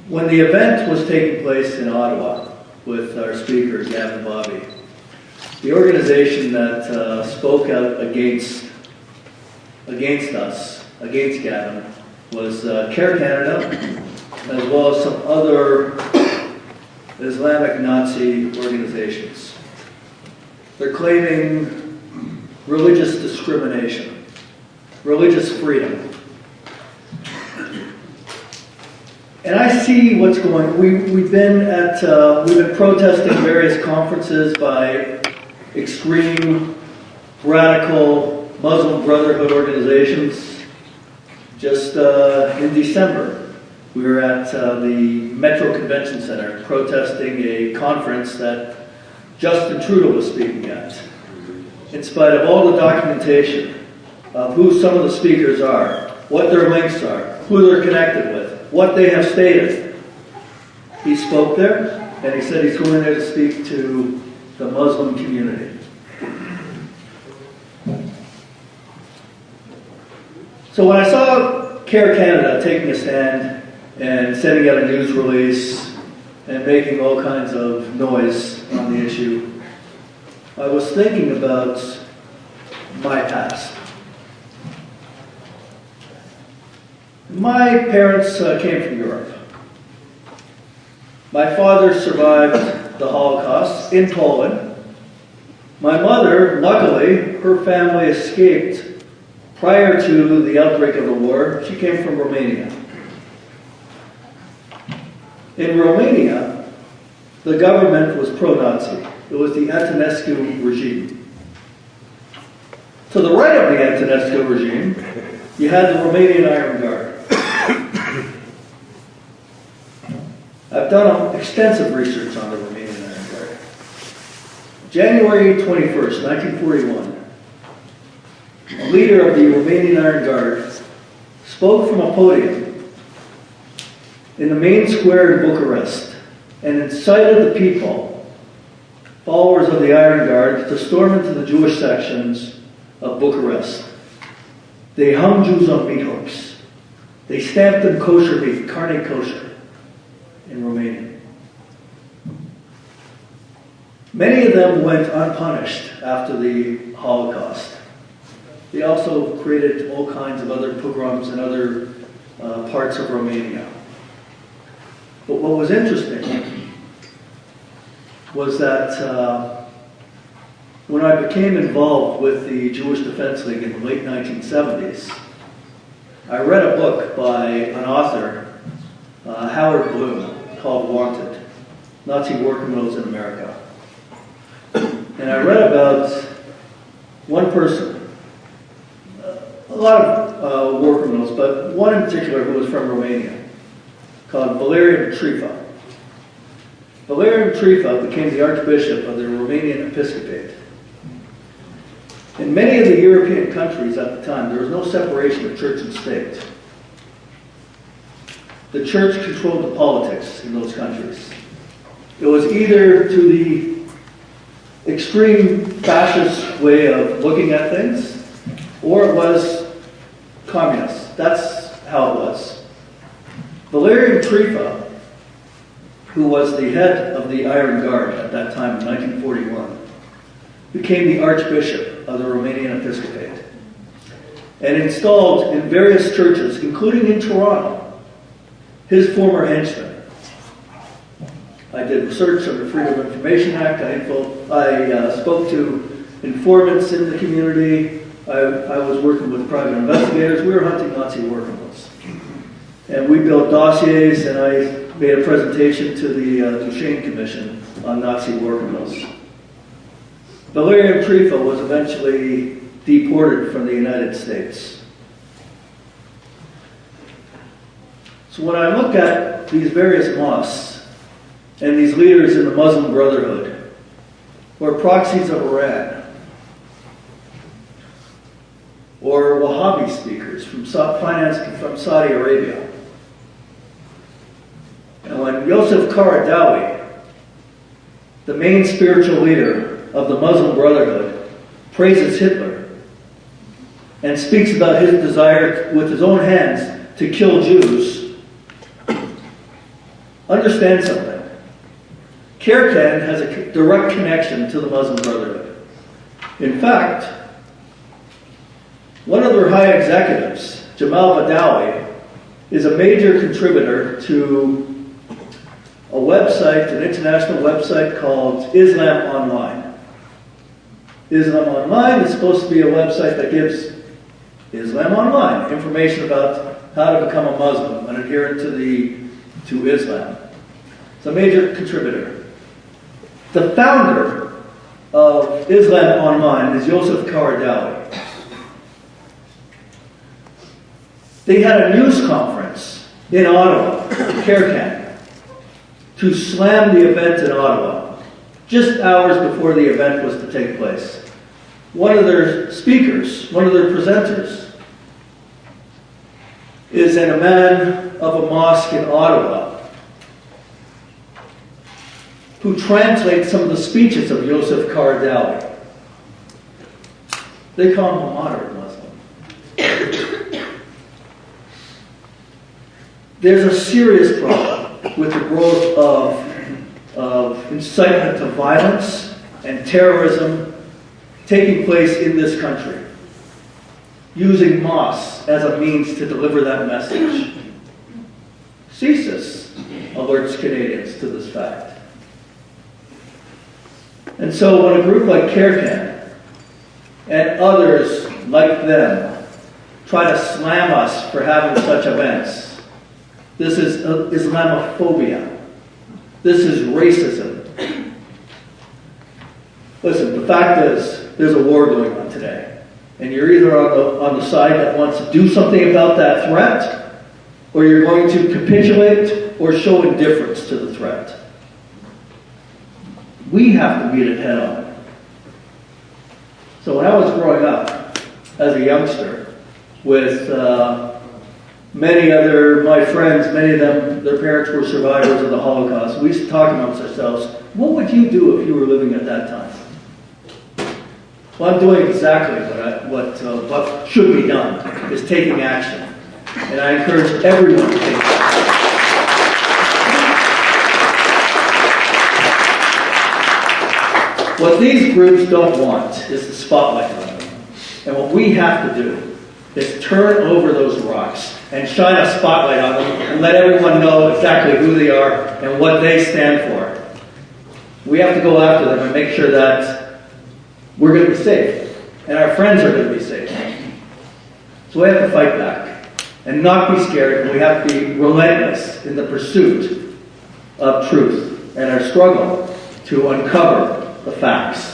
When the event was taking place in Ottawa with our speaker, Gavin Boby, the organization that spoke out against Gavin, was Care Canada, as well as some other Islamic Nazi organizations. They're claiming religious discrimination, religious freedom. And I see what's going on. We've been protesting various conferences by extreme, radical Muslim Brotherhood organizations. Just in December, we were at the Metro Convention Center protesting a conference that Justin Trudeau was speaking at. In spite of all the documentation of who some of the speakers are, what their links are, who they're connected with, what they have stated, he spoke there, and he said he's going there to speak to the Muslim community. So when I saw Care Canada taking a stand and sending out a news release and making all kinds of noise on the issue, I was thinking about my past. My parents came from Europe. My father survived the Holocaust in Poland. My mother, luckily, her family escaped prior to the outbreak of the war. She came from Romania. In Romania, the government was pro-Nazi. It was the Antonescu regime. To the right of the Antonescu regime, you had the Romanian Iron Guard. I've done extensive research on the Romanian Iron Guard. January 21st, 1941, a leader of the Romanian Iron Guard spoke from a podium in the main square in Bucharest and incited the people, followers of the Iron Guard, to storm into the Jewish sections of Bucharest. They hung Jews on meat hooks. They stamped them kosher meat, carne kosher, in Romania. Many of them went unpunished after the Holocaust. They also created all kinds of other pogroms in other parts of Romania. But what was interesting was that when I became involved with the Jewish Defense League in the late 1970s, I read a book by an author, Howard Bloom, called Wanted, Nazi War Criminals in America. And I read about one person, a lot of war criminals, but one in particular who was from Romania, called Valerian Trifa. Valerian Trifa became the Archbishop of the Romanian Episcopate. In many of the European countries at the time, there was no separation of church and state. The church controlled the politics in those countries. It was either to the extreme fascist way of looking at things, or it was communist. That's how it was. Valerian Trifa, who was the head of the Iron Guard at that time in 1941, became the Archbishop of the Romanian Episcopate and installed in various churches, including in Toronto, his former henchmen. I did research on the Freedom of Information Act. I spoke to informants in the community. I was working with private investigators. We were hunting Nazi war criminals. And we built dossiers, and I made a presentation to the Duchesne Commission on Nazi war criminals. Valerian Trifa was eventually deported from the United States. So when I look at these various mosques and these leaders in the Muslim Brotherhood, who are proxies of Iran, or Wahhabi speakers from Saudi Arabia, and when Yosef Qaradawi, the main spiritual leader of the Muslim Brotherhood, praises Hitler and speaks about his desire with his own hands to kill Jews, understand something. Kirkan has a direct connection to the Muslim Brotherhood. In fact, one of their high executives, Jamal Badawi, is a major contributor to a website, an international website called Islam Online. Islam Online is supposed to be a website that gives Islam Online information about how to become a Muslim, an adherent to Islam. It's a major contributor. The founder of Islam Online is Yosef Qaradawi. They had a news conference in Ottawa, Kirkan, to slam the event in Ottawa, just hours before the event was to take place. One of their speakers, one of their presenters, is an imam of a mosque in Ottawa who translates some of the speeches of Yosef Qaradawi. They call him a moderate Muslim. There's a serious problem with the growth of incitement to violence and terrorism taking place in this country, using mosques as a means to deliver that message. CSIS alerts Canadians to this fact. And so when a group like Kirkan and others like them try to slam us for having such events, this is Islamophobia. This is racism. Listen, the fact is, there's a war going on today. And you're either on the side that wants to do something about that threat, or you're going to capitulate or show indifference to the threat. We have to meet it head on. So when I was growing up as a youngster with many other, my friends, many of them, their parents were survivors of the Holocaust, we used to talk amongst ourselves, what would you do if you were living at that time? Well, I'm doing exactly what should be done, is taking action. And I encourage everyone to take action. What these groups don't want is the spotlight on them. And what we have to do is turn over those rocks and shine a spotlight on them and let everyone know exactly who they are and what they stand for. We have to go after them and make sure that we're going to be safe and our friends are going to be safe. So we have to fight back and not be scared, and we have to be relentless in the pursuit of truth and our struggle to uncover the facts.